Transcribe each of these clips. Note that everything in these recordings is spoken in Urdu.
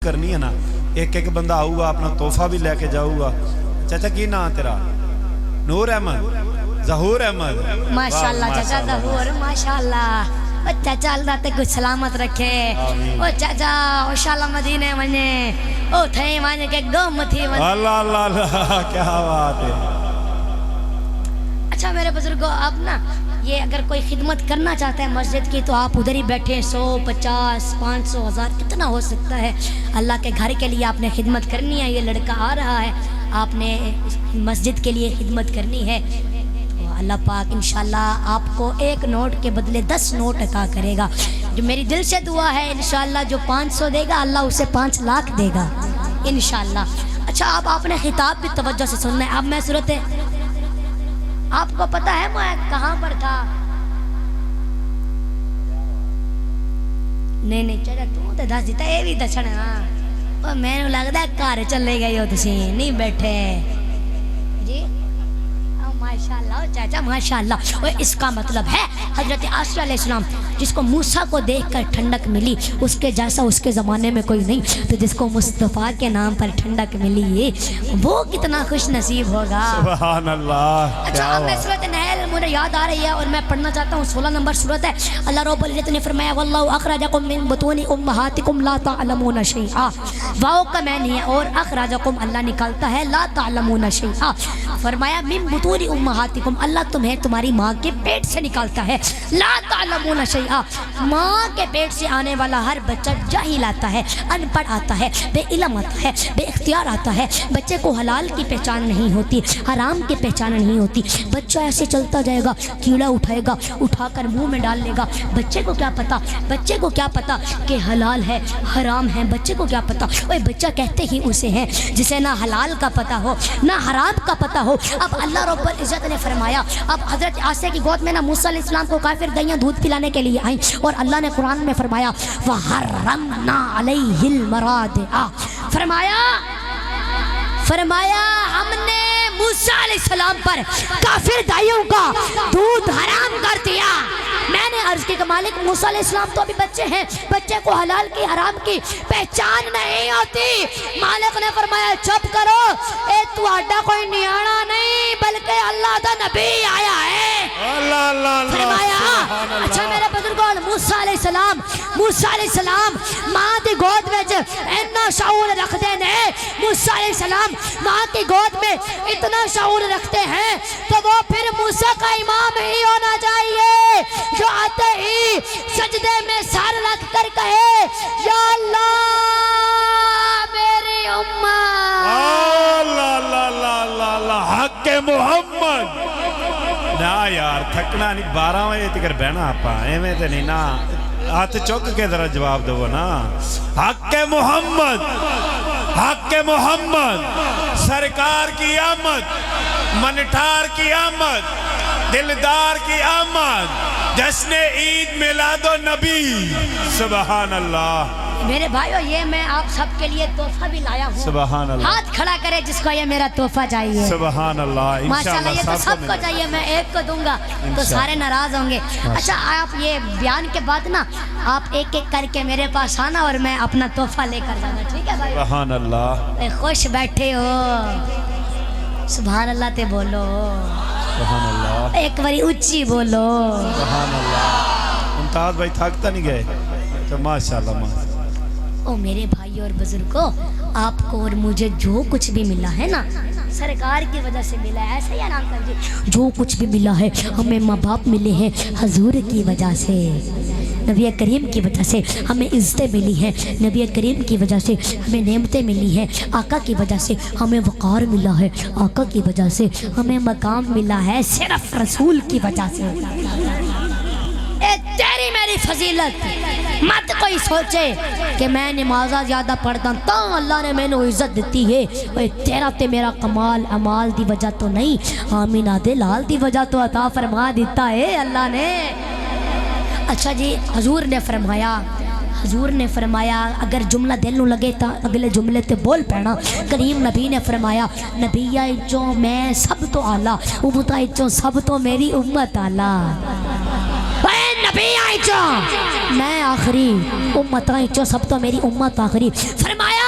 کرنی ہے نا ایک ایک بندہ آؤگا اپنا تحفہ بھی لے کے جاؤگا چاچا کی نام تیرا نور احمد ظہور احمد ماشاءاللہ چاچا ظہور ماشاءاللہ چاچا اللہ تے کچھ سلامت رکھے او چاچا انشاءاللہ مدینے ونے او تھے ونے کے گم تھی اللہ اللہ اللہ کیا بات ہے اچھا میرے بزرگوں اب نا یہ اگر کوئی خدمت کرنا چاہتا ہے مسجد کی تو آپ ادھر ہی بیٹھے 100 50 500 1000 کتنا ہو سکتا ہے اللہ کے گھر کے لیے آپ نے خدمت کرنی ہے یہ لڑکا آ رہا ہے آپ نے مسجد کے لیے خدمت کرنی ہے تو اللہ پاک انشاءاللہ آپ کو 1 نوٹ کے بدلے 10 نوٹ عطا کرے گا جو میری دل سے دعا ہے انشاءاللہ جو 500 دے گا اللہ اسے 5 لاکھ دے گا انشاءاللہ اچھا اب آپ نے خطاب بھی توجہ سے سننا ہے اب میں صورت ہے آپ کو پتا ہے میں کہاں پر تھا نہیں چاچا تو دس دیتا یہ بھی دسنا اور میں نے لگتا ہے کار چلے گئے ہو تسی نہیں بیٹھے جی ماشاءاللہ چاچا ماشاءاللہ اور اس کا مطلب ہے حضرت عیسیٰ علیہ السلام جس کو موسیٰ کو دیکھ کر ٹھنڈک ملی اس کے جیسا اس کے زمانے میں کوئی نہیں تو جس کو مصطفیٰ کے نام پر ٹھنڈک ملی وہ کتنا خوش نصیب ہوگا سبحان اللہ اچھا اب میں سورۃ نحل مجھے یاد آ رہی ہے اور میں پڑھنا چاہتا ہوں 16 نمبر سورت ہے اللہ رب العزت نے فرمایا واللہ اخرجکم من بطون امہاتکم لا تعلمون شیئا واو کا معنی ہے اور اخرجکم اللہ نکالتا ہے لا تعلمون شیئا فرمایا من بطون امہاتکم اللہ تمہیں تمہاری ماں کے پیٹ سے نکالتا ہے لا تعلمون شیئا ماں کے پیٹ سے آنے والا ہر بچہ جاہل آتا ہے ان پڑھ آتا ہے بے علم آتا ہے بے اختیار آتا ہے بچے کو حلال کی پہچان نہیں ہوتی حرام کی پہچان نہیں ہوتی بچہ ایسے چلتا جائے گا کیڑا اٹھائے گا اٹھا کر منہ میں ڈال لے گا بچے کو کیا پتا کہ حلال ہے حرام ہے بچے کو کیا پتا اوے بچہ کہتے ہی اسے ہیں جسے نہ حلال کا پتا ہو نہ حرام کا پتا ہو اب اللہ رب العزت نے فرمایا اب حضرت عیسیٰ کی گود میں نہ موسیٰ علیہ السلام کو کافر گئیاں دودھ پلانے کے لیے آئیں اور اللہ نے قرآن میں فرمایا وَحَرَّمْنَا عَلَيْهِ الْمَرَادِعَ فرمایا ہم نے موسیٰ علیہ السلام پر کافر دائیوں کا دودھ حرام کر دیا میں نے عرض کی کہ مالک موسیٰ علیہ السلام تو ابھی بچے ہیں بچے کو حلال کی حرام کی پہچان نہیں ہوتی مالک نے فرمایا چپ کرو اے تو آڈا کوئی نیانا نہیں بلکہ اللہ دا نبی آیا ہے فرمایا اچھا میرے بزرگوں موسیٰ علیہ السلام ماں دی گود میں اتنا شعور رکھ دینے موسیٰ علیہ السلام ماں کی گود میں اتنا شعور رکھتے ہیں تو وہ پھر موسیٰ کا امام ہی ہونا چاہیے جو آتے ہی سجدے میں سر رکھ کر کہے یا اللہ میری امت اللہ حق محمد نا یار تھکنا نہیں 12 بجے تک بہنا آپ ایویں تے نہیں نا ہاتھ چک کے ذرا جواب دو نا حق محمد سرکار کی آمد منٹھار کی آمد دلدار کی آمد جشن عید میلاد النبی سبحان اللہ میرے بھائیو یہ میں آپ سب کے لیے تحفہ بھی لایا ہوں سبحان اللہ ہاتھ کھڑا کرے جس کو یہ میرا تحفہ چاہیے سبحان اللہ ماشاءاللہ یہ تو سب کو چاہیے میں ایک کو دوں گا تو سارے ناراض ہوں گے اچھا آپ یہ بیان کے بعد نا آپ ایک ایک کر کے میرے پاس آنا اور میں اپنا تحفہ لے کر جانا ٹھیک ہے بھائی سبحان اللہ خوش بیٹھے ہو سبحان اللہ تے بولو سبحان اللہ ایک باری اچھی بولو سبحان اللہ ممتاز بھائی تھکتا نہیں گئے تو ماشاءاللہ او میرے بھائی اور بزرگوں آپ کو اور مجھے جو کچھ بھی ملا ہے نا سرکار کی وجہ سے ملا ہے ایسا یا نام کر جی جو کچھ بھی ملا ہے ہمیں ماں باپ ملے ہیں حضور کی وجہ سے نبی کریم کی وجہ سے ہمیں عزتیں ملی ہیں نبی کریم کی وجہ سے ہمیں نعمتیں ملی ہیں آقا کی وجہ سے ہمیں وقار ملا ہے آقا کی وجہ سے ہمیں مقام ملا ہے صرف رسول کی وجہ سے اے تیری میری فضیلت مت کوئی سوچے کہ میں نمازہ زیادہ پڑھتا تو اللہ نے میں نے عزت دیتی ہے تیرا تے میرا کمال عمال دی وجہ تو نہیں آمینہ دے لال دی وجہ تو عطا فرما دیتا ہے اللہ نے اچھا جی حضور نے فرمایا اگر جملہ دل نو لگے تا اگلے جملے تے بول پینا کریم نبی نے فرمایا نبی چوں میں سب تو اعلیٰ امت چوں سب تو میری امت اعلیٰ نبی آئی چو میں آخری امت آئی چو سب تو میری امت آخری فرمایا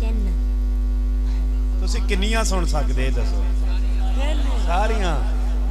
3 ਤੁਸੀਂ ਕਿੰਨੀਆਂ ਸੁਣ ਸਕਦੇ ਦੱਸੋ? ਸਾਰੀਆਂ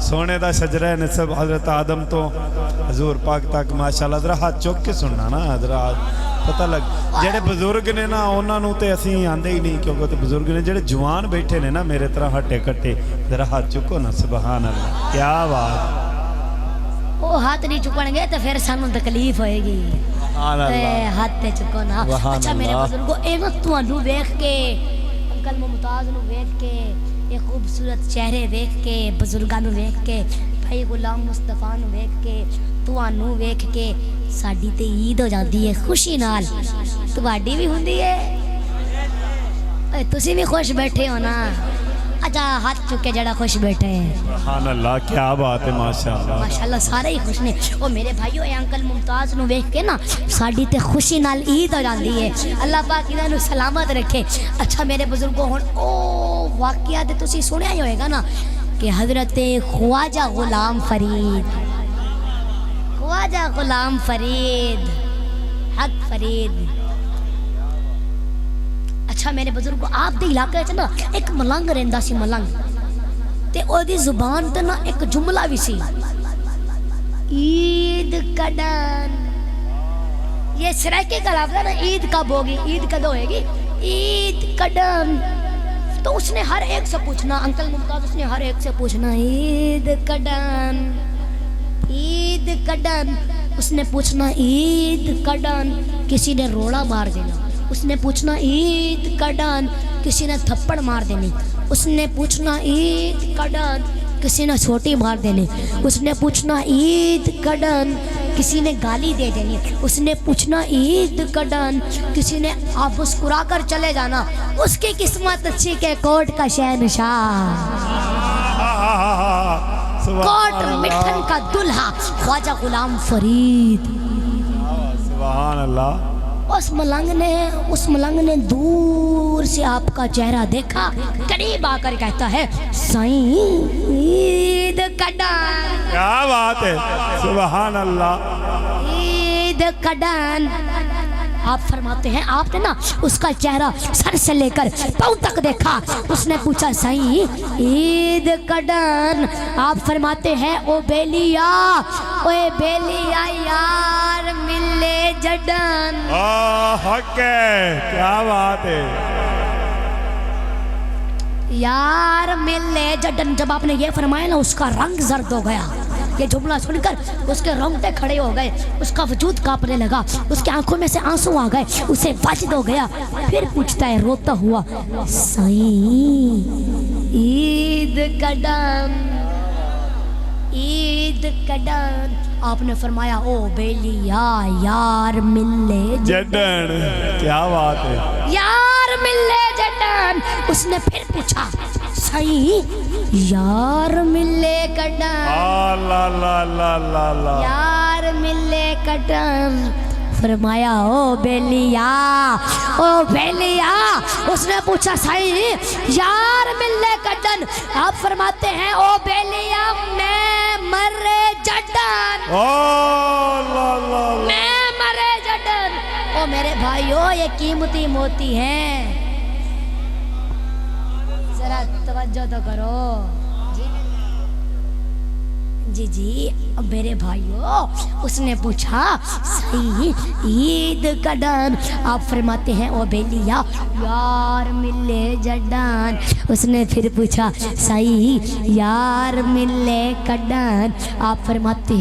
سونے دا شجرہ نسب حضرت آدم تو حضور پاک تک ماشاءاللہ ذرا ہاتھ چوک کے سننا نا ذرا پتہ لگ جڑے بزرگ نے نا انہاں نوں تے اسی آندے ہی نہیں کیونکہ تے بزرگ نے جڑے جوان بیٹھے نے نا میرے طرح ہٹے کٹے ذرا ہاتھ چکو نا سبحان اللہ کیا بات وہ ہاتھ نہیں چکن گے تو پھر سانوں تکلیف ہوئے گی سبحان اللہ ہاتھ تے چکو نا اچھا میرے بزرگو اے وقت تانوں ویکھ کے انکل ممتاز نو ویکھ کے یہ خوبصورت چہرے ویکھ کے بزرگاں نو ویکھ کے بھائی غلام مصطفیٰ نو ویکھ کے تانوں ویکھ کے ساڈی تے عید ہو جاندی ہے خوشی نال تواڈی بھی ہوندی ہے تسی بھی خوش بیٹھے ہو نا اچھا ہاتھ چکے جڑا خوش بیٹھے ہیں سبحان اللہ کیا بات ہے ماشاءاللہ ماشاءاللہ سارے ہی خوش نے او میرے بھائیو اے انکل ممتاز نو ویکھ کے نا ساڈی تے خوشی نال عید ہو جاندی ہے اللہ پاک انہاں نو سلامت رکھے اچھا میرے بزرگو ہن او واقعہ تے تسی سنیا ہی ہوئے گا نا کہ حضرت خواجہ غلام فرید حق فرید اچھا میرے بزرگو آپ دے علاقے چ نا ایک ملنگ رہندا سی ملنگ تے او دی زبان تے نا ایک جملہ بھی سی عید کڈن یہ سرائکے کا لفظ ہے نا عید کب ہوگی عید کب ہوئے گی عید کڈن تو اس نے ہر ایک سے پوچھنا انکل ممتاز اس نے ہر ایک سے پوچھنا عید کڈن اس نے پوچھنا عید کڈن کسی نے روڑا مار دینا اس نے پوچھنا عید کڈن کسی نے تھپڑ مار دینی اس نے پوچھنا عید کڈن کسی نے چھوٹی مار دینی اس نے پوچھنا عید کڈن کسی نے گالی دے دینی اس نے پوچھنا عید کڈن کسی نے آپ مسکرا کر چلے جانا اس کی قسمت اچھی کہ کوٹ کا شہنشاہ کوٹ مٹھن کا دلہا خواجہ غلام فرید سبحان اللہ اس ملنگ نے دور سے آپ کا چہرہ دیکھا قریب آ کر کہتا ہے سائیں عید کڈن کیا بات ہے سبحان اللہ عید کڈن آپ فرماتے ہیں آپ نے نا اس کا چہرہ سر سے لے کر پاؤں تک دیکھا اس نے پوچھا سائیں عید کڈن آپ فرماتے ہیں او بیلیا یار ملے جڈن حق ہے کیا بات ہے یار ملے جڈن جب آپ نے یہ فرمایا نا اس کا رنگ زرد ہو گیا یہ جملہ سن کر اس کے رونگٹے کھڑے ہو گئے اس کا وجود کانپنے لگا اس کی آنکھوں میں سے آنسو آ گئے اسے وجد ہو گیا پھر پوچھتا ہے روتا ہوا سائیں عید کڈن آپ نے فرمایا او بیلیا یار ملے جڈن کیا بات ہے یار ملے جڈن اس نے پھر پوچھا سائیں یار ملے کڈن یار ملے کڈن فرمایا او بیلیا اس نے پوچھا سائیں یار ملے کڈن آپ فرماتے ہیں او بیلیا میں مرے جڈن او میرے بھائیو یہ قیمتی موتی ہیں ذرا توجہ تو کرو جی اب میرے بھائیو اس نے پوچھا سائیں عید کڈن آپ فرماتے ہیں او بیلیا یار ملے جڈن اس نے پھر پوچھا سائیں یار ملے کڈن آپ فرماتے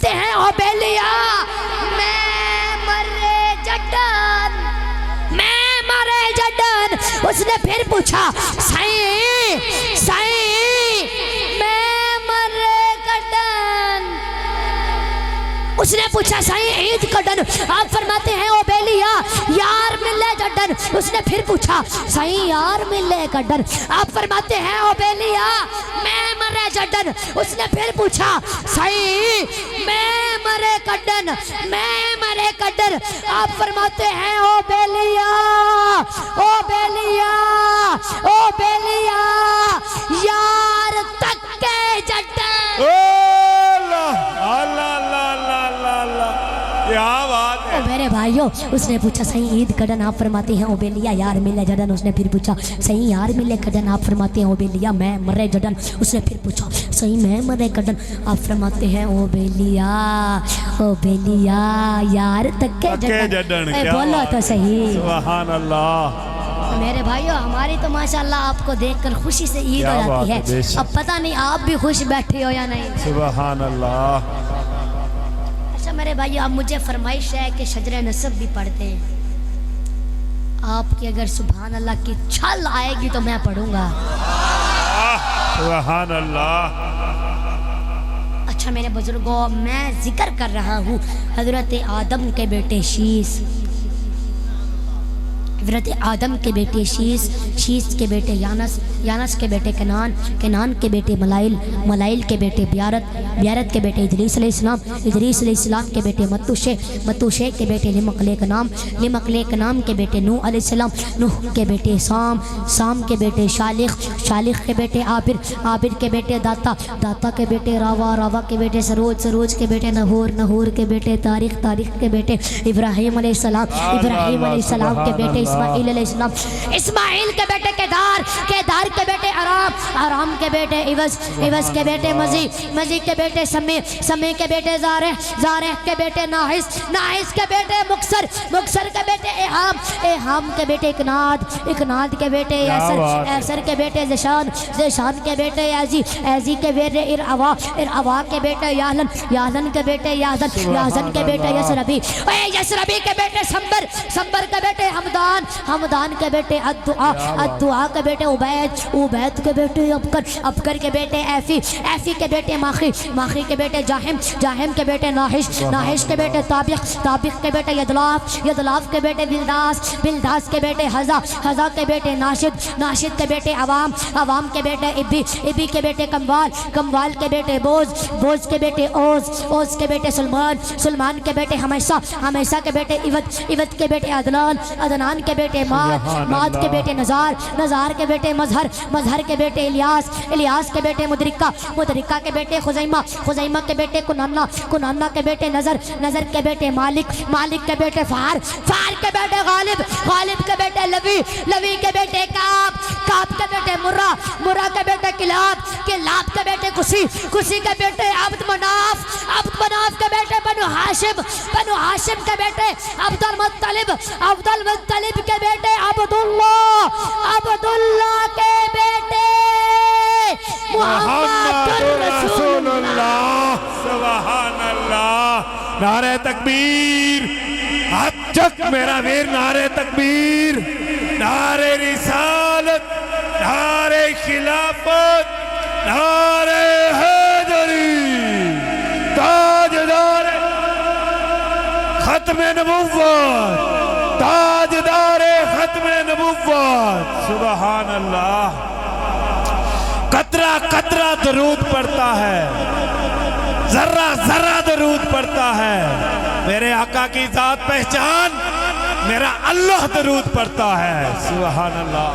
ہیں او بیلیا میں مرے جڈن اس نے پھر پوچھا سائیں میں مرے کڈن اس نے پوچھا سائیں عید کڈن آپ فرماتے ہیں او بیلیا یار ملے جڈن اس نے پھر پوچھا سائیں یار ملے کڈن آپ فرماتے ہیں او بیلیا میں مرے جڈن اس نے پھر پوچھا سائیں میں مرے کڈن آپ فرماتے ہیں او بیلیا یار تک کے جڈن کیا بات ہے او میرے بھائیوں اس نے پوچھا صحیح عید کڈن آپ فرماتے ہیں او بیلیا یار ملے جڈن اس نے پھر پوچھا صحیح یار ملے کڈن آپ فرماتے ہیں او بیلیا میں مرے جڈن اس نے پھر پوچھا صحیح میں مرے کڈن آپ فرماتے ہیں او بیلیا یار تکے جڈن اے بولو تو صحیح سبحان اللہ میرے بھائیوں ہماری تو ماشاءاللہ آپ کو دیکھ کر خوشی سے عید ہو کیا بات جاتی ہے، بے ہے شک۔ اب پتہ نہیں آپ بھی خوش بیٹھے ہو یا نہیں سبحان اللہ اچھا میرے بھائیو اب مجھے فرمائش ہے کہ شجر نصب بھی پڑھتے ہیں آپ کی اگر سبحان اللہ کی چھل آئے گی تو میں پڑھوں گا سبحان اللہ اچھا میرے بزرگوں میں ذکر کر رہا ہوں حضرت آدم کے بیٹے شیس حضرت آدم کے بیٹے شیس شیس کے بیٹے یانس یانس کے بیٹے کنان کنان کے بیٹے ملائل ملائل کے بیٹے بیارت بیارت کے بیٹے ادریس علیہ السلام ادریس علیہ السلام کے بیٹے متوشے متوشے کے بیٹے لمقلیق نام لمقلیق نام کے بیٹے نوح علیہ السلام نوح کے بیٹے سام سام کے بیٹے شالخ شالخ کے بیٹے عابر عابر کے بیٹے داتا داتا کے بیٹے راوا راوا کے بیٹے سروج سروج کے بیٹے نہور نہور کے بیٹے تاریخ تاریخ کے بیٹے ابراہیم علیہ السلام ابراہیم علیہ السلام کے بیٹے اسماعیل علیہ السلام اسماعیل کے بیٹے کیدار کے بیٹے آرام آرام کے بیٹے عوض عوض کے بیٹے مزی مزی کے بیٹے سمی سمی کے بیٹے زارح زارح کے بیٹے ناحس ناحس کے بیٹے مکسر مکسر کے بیٹے احام احام کے بیٹے اکناد اکناد کے بیٹے ایسر ایسر کے بیٹے زشان زشان کے بیٹے ایزی ایزی کے بیٹے ارعوا ارعوا کے بیٹے یالن یالن کے بیٹے یازن یازن کے بیٹے یسربی یسربی کے بیٹے سمبر سمبر کے بیٹے حمدان حمدان کے بیٹے الدعا الدعا کے بیٹے عبید عبید کے بیٹے ابکر ابکر کے بیٹے ایفی ایفی کے بیٹے ماخی ماخی کے بیٹے جاہم جاہم کے بیٹے ناحش ناحش کے بیٹے طابق طابق کے بیٹے یدلاف یدلاف کے بیٹے بلداس بلداس کے بیٹے حضا حضا کے بیٹے ناشد ناشد کے بیٹے عوام عوام کے بیٹے ابی ابی کے بیٹے کموال کموال کے بیٹے بوز بوز کے بیٹے اوز اوز کے بیٹے سلمان سلمان کے بیٹے ہمیشہ ہمیشہ کے بیٹے عوت عوت کے بیٹے عدنان عدنان کے بیٹے ماد ماد کے بیٹے نزار نزار کے بیٹے مظہر مظہر کے بیٹے الیاس الیاس کے بیٹے مدرکہ مدرکہ کے بیٹے خزیمہ خزیمہ کے بیٹے کنانا کنانا کے بیٹے نظر نظر کے بیٹے مالک مالک کے بیٹے فار فار کے بیٹے غالب غالب کے بیٹے لوی لوی کے بیٹے کعب کعب کے بیٹے مرہ مرہ کے بیٹے کلاب کلاب کے بیٹے کسی کسی کے بیٹے عبد مناف کے بیٹے بنو ہاشم کے بیٹے عبد المطلب کے بیٹے عبداللہ کے بیٹے محمد رسول اللہ سبحان اللہ نعرہ تکبیر اب تک میرا ویر نعرہ تکبیر نعرہ رسالت نعرہ خلافت نعرہ حیدری تاجدار ختم نبوت تاجدار ختم نبوت سبحان اللہ قطرہ قطرہ درود پڑھتا ہے ذرہ ذرہ درود پڑھتا ہے میرے آقا کی ذات پہچان میرا اللہ درود پڑھتا ہے سبحان اللہ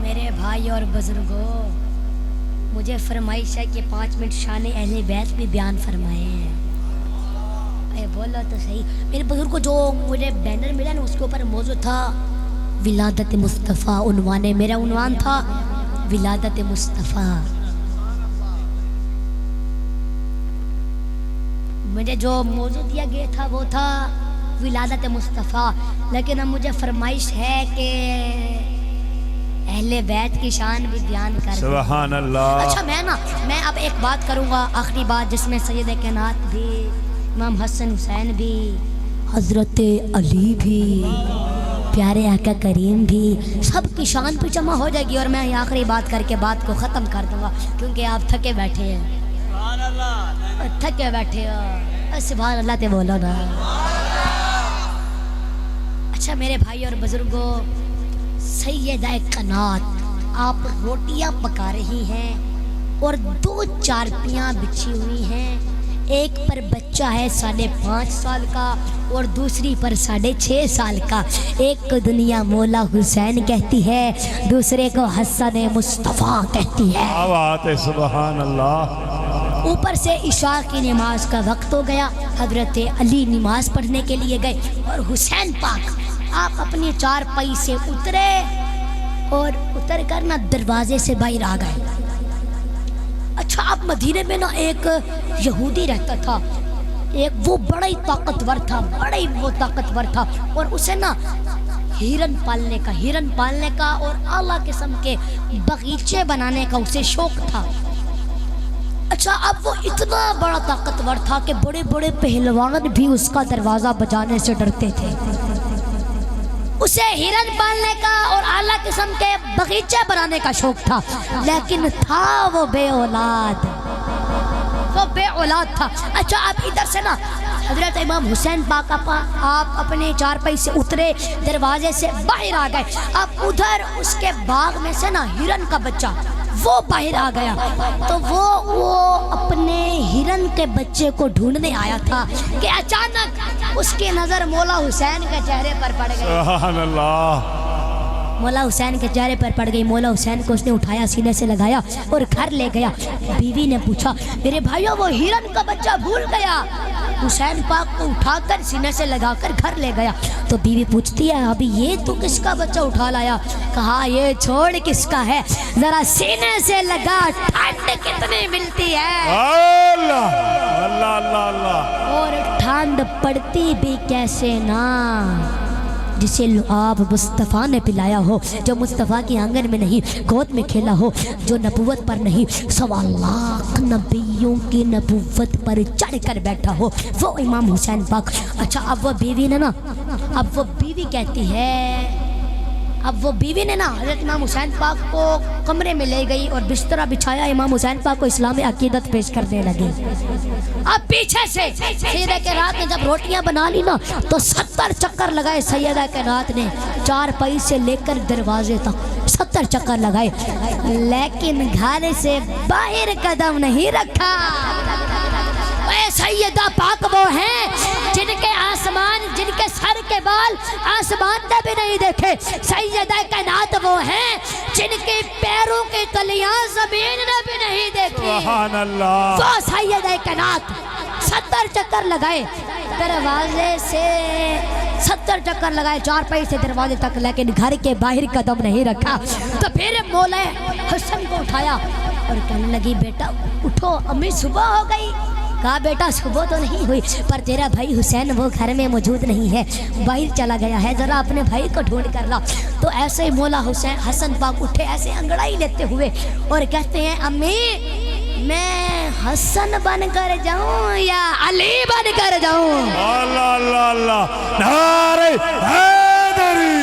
میرے بھائی اور بزرگوں مجھے فرمائش ہے کہ 5 منٹ شان اہل بیت بھی بیان فرمائے ہیں اے بولا تو صحیح میرے بزرگ کو جو مجھے بینر ملا نا اس کے اوپر موضوع تھا ولادت مصطفیٰ عنوان میرا عنوان تھا ولادت مصطفیٰ مجھے جو موضوع دیا گیا تھا وہ تھا ولادت مصطفیٰ لیکن اب مجھے فرمائش ہے کہ اہل بیت کی شان بھی بیان کر دیں سبحان اللہ اچھا میں اب ایک بات کروں گا آخری بات جس میں سید کائنات بھی امام حسن حسین بھی حضرت علی بھی پیارے آقا کریم بھی سب کی شان پہ جمع ہو جائے گی اور میں آخری بات کر کے بات کو ختم کر دوں گا کیونکہ آپ تھکے بیٹھے ہیں تھکے بیٹھے ہو سبحان اللہ تے بولو نا اچھا میرے بھائی اور بزرگوں سیدہ کائنات آپ روٹیاں پکا رہی ہیں اور 2 چارپیاں بچھی ہوئی ہیں ایک پر بچہ ہے 5.5 سال کا اور دوسری پر 6.5 سال کا ایک کو دنیا مولا حسین کہتی ہے دوسرے کو حسن مصطفیٰ کہتی ہے کیا بات ہے سبحان اللہ اوپر سے عشاء کی نماز کا وقت ہو گیا. حضرت علی نماز پڑھنے کے لیے گئے اور حسین پاک آپ اپنی چارپائی سے اترے اور اتر کر نا دروازے سے باہر آ گئے. اچھا اب مدینے میں نا ایک یہودی رہتا تھا, ایک وہ بڑا ہی طاقتور تھا اور اسے نا ہرن پالنے کا اور اعلیٰ قسم کے باغیچے بنانے کا اسے شوق تھا. اچھا اب وہ اتنا بڑا طاقتور تھا کہ بڑے بڑے پہلوان بھی اس کا دروازہ بجانے سے ڈرتے تھے. اسے ہرن پالنے کا اور اعلیٰ قسم کے باغیچے بنانے کا شوق تھا, لیکن تھا وہ بے اولاد تھا. اچھا اب ادھر سے نا حضرت امام حسین پاک آپ اپنے چارپائی سے اترے, دروازے سے باہر آ گئے. اب ادھر اس کے باغ میں سے نا ہرن کا بچہ وہ باہر آ گیا, تو وہ اپنے ہرن کے بچے کو ڈھونڈنے آیا تھا کہ اچانک اس کی نظر مولا حسین کے چہرے پر پڑ گئی. سبحان اللہ. مولا حسین کے چہرے پر پڑ گئی. مولا حسین کو اس نے اٹھایا, سینے سے لگایا اور گھر لے گیا. بیوی نے پوچھا میرے بھائیو وہ ہرن کا بچہ بھول گیا. حسین پاک کو اٹھا کر سینے سے لگا کر گھر لے گیا. تو بیوی پوچھتی ہے ابھی یہ تو کس کا بچہ اٹھا لایا؟ کہا یہ چھوڑ کس کا ہے, ذرا سینے سے لگا ٹھنڈ کتنی ملتی ہے. اللہ اللہ اللہ اللہ. اور ٹھنڈ پڑتی بھی کیسے نا, جسے لعاب مصطفیٰ نے پلایا ہو, جو مصطفیٰ کی آنگن میں نہیں گود میں کھیلا ہو, جو نبوت پر نہیں 1.25 لاکھ نبیوں کی نبوت پر چڑھ کر بیٹھا ہو, وہ امام حسین پاک. اچھا اب وہ بیوی نے نا حضرت امام حسین پاک کو کمرے میں لے گئی اور بسترہ بچھایا. امام حسین پاک کو اسلامی عقیدت پیش کرنے لگے. اب پیچھے سے سیدہ کائنات نے جب روٹیاں بنا لی نا تو 70 چکر لگائے سیدہ کائنات نے, چارپائی سے لے کر دروازے تک 70 چکر لگائے, لیکن گھر سے باہر قدم نہیں رکھا. اے سیدہ پاک وہ ہیں جن کے سر کے بال آسمان نے بھی نہیں دیکھے. سیدہ کائنات وہ ہیں جن کے پیروں کی تلیاں زمین نے بھی نہیں دیکھی. سبحان اللہ. وہ سیدہ کائنات 70 چکر لگائے دروازے سے, 70 چکر لگائے چارپائی سے دروازے تک, لیکن گھر کے باہر قدم نہیں رکھا. تو پھر مولا حسن کو اٹھایا اور کہنے لگی بیٹا اٹھو, امی صبح ہو گئی. کہا بیٹا صبح تو نہیں ہوئی, پر تیرا بھائی حسین وہ گھر میں موجود نہیں ہے, باہر چلا گیا ہے, ذرا اپنے بھائی کو ڈھونڈ کر لا. تو ایسے ہی مولا حسن پاک اٹھے ایسے انگڑائی لیتے ہوئے اور کہتے ہیں امی میں حسن بن کر جاؤں یا علی بن کر جاؤں؟ اللہ اللہ اللہ. نعرہ حیدری.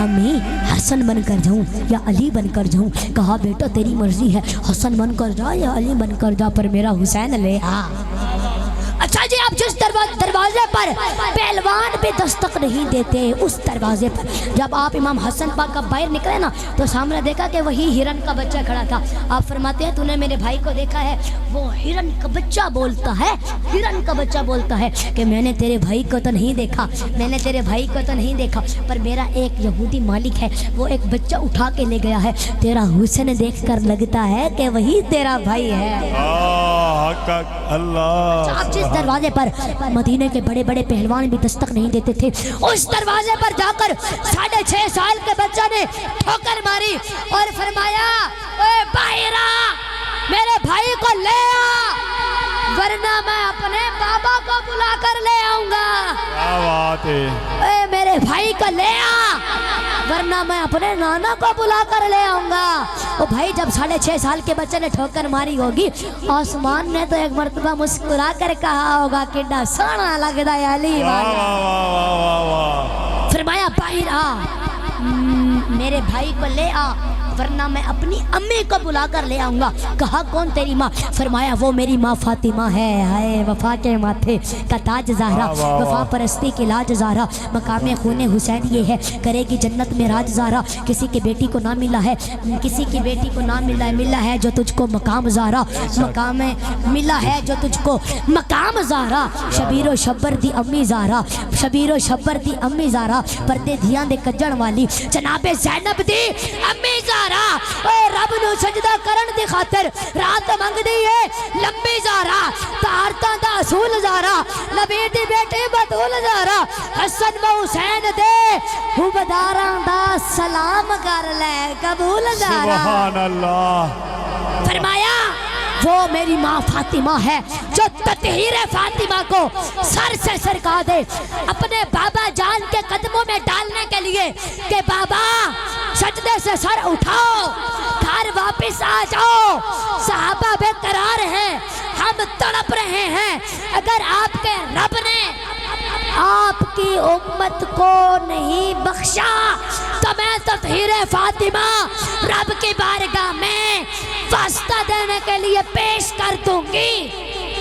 امی حسن بن کر جاؤں یا علی بن کر جاؤں؟ کہا بیٹا تیری مرضی ہے, حسن بن کر جا یا علی بن کر جا, پر میرا حسین لے آ. اچھا جی اب جس دروازے پر پہلوان بھی دستک نہیں دیتے, اس دروازے پر جب آپ امام حسن پاک کا باہر نکلے نا تو سامنے دیکھا کہ وہی ہرن کا بچہ کھڑا تھا. آپ فرماتے ہیں تو نے میرے بھائی کو دیکھا ہے؟ وہ ہرن کا بچہ بولتا ہے کہ میں نے تیرے بھائی کو تو نہیں دیکھا, پر میرا ایک یہودی مالک ہے, وہ ایک بچہ اٹھا کے لے گیا ہے. تیرا حسن دیکھ کر لگتا ہے کہ وہی تیرا بھائی ہے. اللہ. آپ جس دروازے پر مدینے کے بڑے بڑے پہلوان بھی دستک نہیں دیتے تھے, اس دروازے پر جا کر 6.5 سال کے بچہ نے ٹھوکر ماری اور فرمایا اے باہر آ, میرے بھائی کو لے آ, ورنہ میں اپنے بابا کو بلا کر لے آؤں گا. کیا بات ہے. اے میرے بھائی کو لے آ, ورنہ میں اپنے نانا کو بلا کر لے آؤں گا. وہ بھائی جب 6.5 سال کے بچے نے ٹھوکر ماری ہوگی, آسمان نے تو ایک مرتبہ مسکرا کر کہا ہوگا کڈا سونا لگدا ہے علی والا. فرمایا باہر آ, میرے بھائی کو لے آ, ورنہ میں اپنی امی کو بلا کر لے آؤں گا. کہا کون تیری ماں؟ فرمایا وہ میری ماں فاطمہ ہے. ہائے وفا کے ماتھے کا تاج زہرا, وفا پرستی کی لاج زہرا, مقام خون حسین یہ ہے, کرے گی جنت میں راج زہرا. کسی کی بیٹی کو نہ ملا ہے, ملا ہے جو تجھ کو مقام زہرا, مقام ملا ہے جو تجھ کو مقام زہرا. شبیر و شبر دی امی زہرا, پردے دھیاں دے کجن والی جناب زینب دی امی زہرا. زارا اے رب نو سجدہ کرن دی خاطر رات منگ دی ہے لمبی زارا تارتاں دا اصول زارا نبی دی بیٹی بطول زارا حسن و حسین دے حبداراں دا سلام کر لے قبول زارا سبحان اللہ فرمایا وہ میری ماں فاطمہ ہے جو تطہیر فاطمہ کو سر سے سرکا دے اپنے بابا جان کے قدموں میں ڈالنے کے لیے کہ بابا سجدے سے سر اٹھاؤ گھر واپس آ جاؤ صحابہ بے قرار ہیں ہم تڑپ رہے ہیں اگر آپ کے رب نے آپ کی امت کو نہیں بخشا تو میں تطہیر فاطمہ رب کی بارگاہ میں واسطہ دینے کے لیے پیش کر دوں گی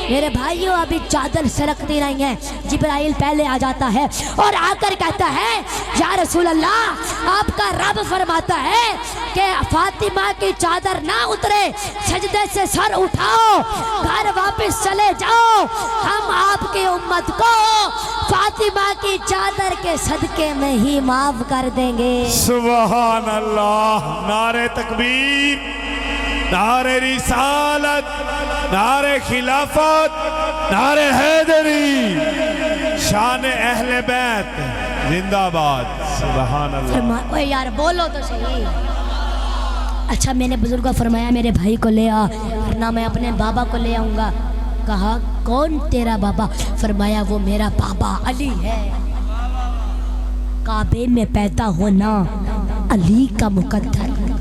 میرے بھائیوں ابھی چادر سرکتی رہی ہیں جبرائیل پہلے آ جاتا ہے اور آ کر کہتا ہے یا رسول اللہ آپ کا رب فرماتا ہے کہ فاطمہ کی چادر نہ اترے سجدے سے سر اٹھاؤ گھر واپس چلے جاؤ ہم آپ کی امت کو فاطمہ کی چادر کے صدقے میں ہی معاف کر دیں گے سبحان اللہ نعرہ تکبیر نعرہ رسالت نعرہ خلافت نعرہ حیدری شان اہل بیت زندہ باد سبحان اللہ اوے یار بولو تو صحیح اچھا میں نے بزرگوں فرمایا میرے بھائی کو لے آ ورنہ میں اپنے بابا کو لے آؤں گا کہا کون تیرا بابا فرمایا وہ میرا بابا علی ہے کعبے میں پیدا ہونا علی کا مقدر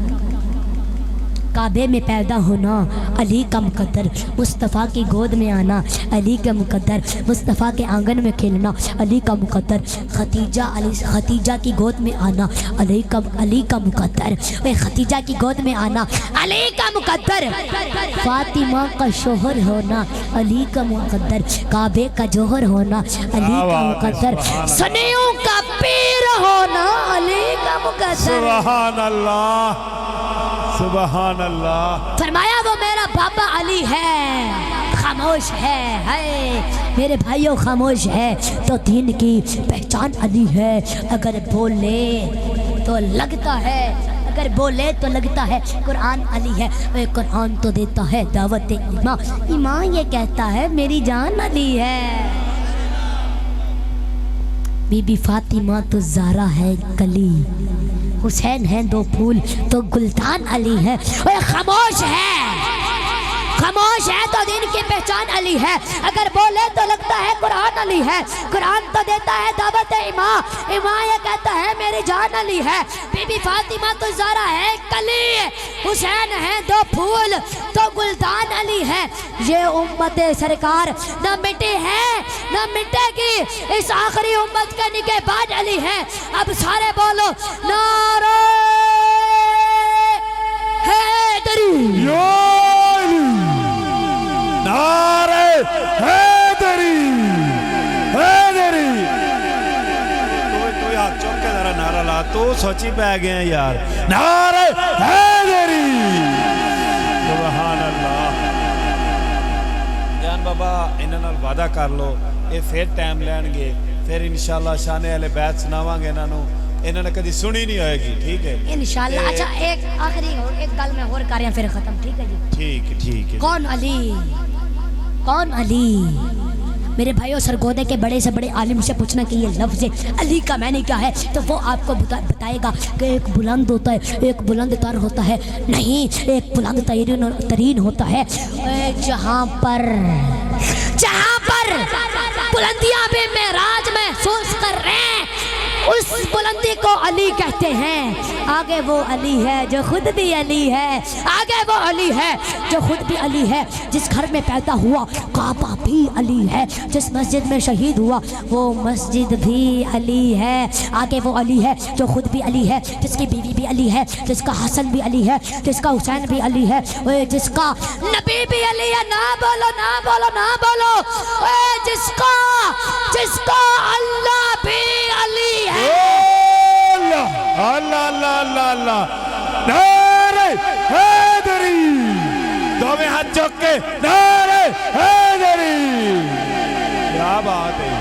کعبے میں پیدا ہونا علی کا مقدر مصطفیٰ کی گود میں آنا علی کا مقدر مصطفیٰ کے آنگن میں کھیلنا علی کا مقدر خدیجہ کی گود میں آنا علی کا مقدر خدیجہ کی گود میں آنا علی کا مقدر فاطمہ کا شوہر ہونا علی کا مقدر کعبے کا جوہر ہونا علی کا مقدر سنیوں کا پیر ہونا علی کا مقدر سبحان اللہ سبحان اللہ فرمایا وہ میرا بابا علی ہے خاموش ہے میرے بھائیوں خاموش ہے تو دین کی پہچان علی ہے اگر بولے تو لگتا ہے اگر بولے تو لگتا ہے قرآن علی ہے قرآن تو دیتا ہے دعوت ایمان یہ کہتا ہے میری جان علی ہے بی بی فاطمہ تو زہرا ہے کلی حسین ہیں دو پھول تو گلدان علی ہے خاموش ہے تو دین کی پہچان علی ہے اگر بولے تو لگتا ہے قرآن علی ہے قرآن تو دیتا ہے دعوت ایمان یہ کہتا ہے میری جان علی ہے بی بی فاطمہ تو زہرا ہے کلی حسین ہیں دو پھول تو گلدان علی ہے یہ امت سرکار نہ مٹی ہے نہ مٹے گی اس آخری امت کے نگہبان علی ہے اب سارے بولو نعرہ حیدری نعرہ حیدری حیدری تو ہاتھ چوک کے ذرا نعرہ لا تو سوچی پہ گئے ہیں یار نعرہ حیدری سبحان اللہ جان بابا انہاں نال وعدہ کر لو یہ پھر ٹائم لین گے پھر انشاءاللہ شان اہل بیت سناواں گے انہوں نے کدی سنی نہیں ہوئے گی ٹھیک ہے انشاءاللہ اچھا ایک آخری ایک گل میں اور کر رہا پھر ختم ٹھیک ہے جی ٹھیک ہے کون علی میرے بھائیوں سرگودے کے بڑے سے بڑے عالم سے پوچھنا کہ یہ لفظ علی کا معنی کیا ہے تو وہ آپ کو بتائے گا کہ ایک بلند ہوتا ہے ایک بلند تر ہوتا ہے نہیں ایک بلند ترین ہوتا ہے جہاں پر بلندیاں بھی معراج محسوس کر رہے ہیں اس بلندی کو علی کہتے ہیں آگے وہ علی ہے جو خود بھی علی ہے آگے وہ علی ہے جو خود بھی علی ہے جس گھر میں پیدا ہوا کعبہ بھی علی ہے جس مسجد میں شہید ہوا وہ مسجد بھی علی ہے آگے وہ علی ہے جو خود بھی علی ہے جس کی بیوی بھی علی ہے جس کا حسن بھی علی ہے جس کا حسین بھی علی ہے جس کا نبی بھی علی ہے نہ بولو جس کا اللہ بھی علی ہے اللہ نعرہ حیدری دوویں ہاتھ چوک کے نعرہ حیدری کیا بات ہے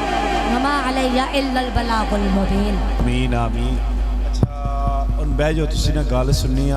وما علیہ الا البلاغ المبین آمین اچھا ان بہ جو تسی نے گل سنی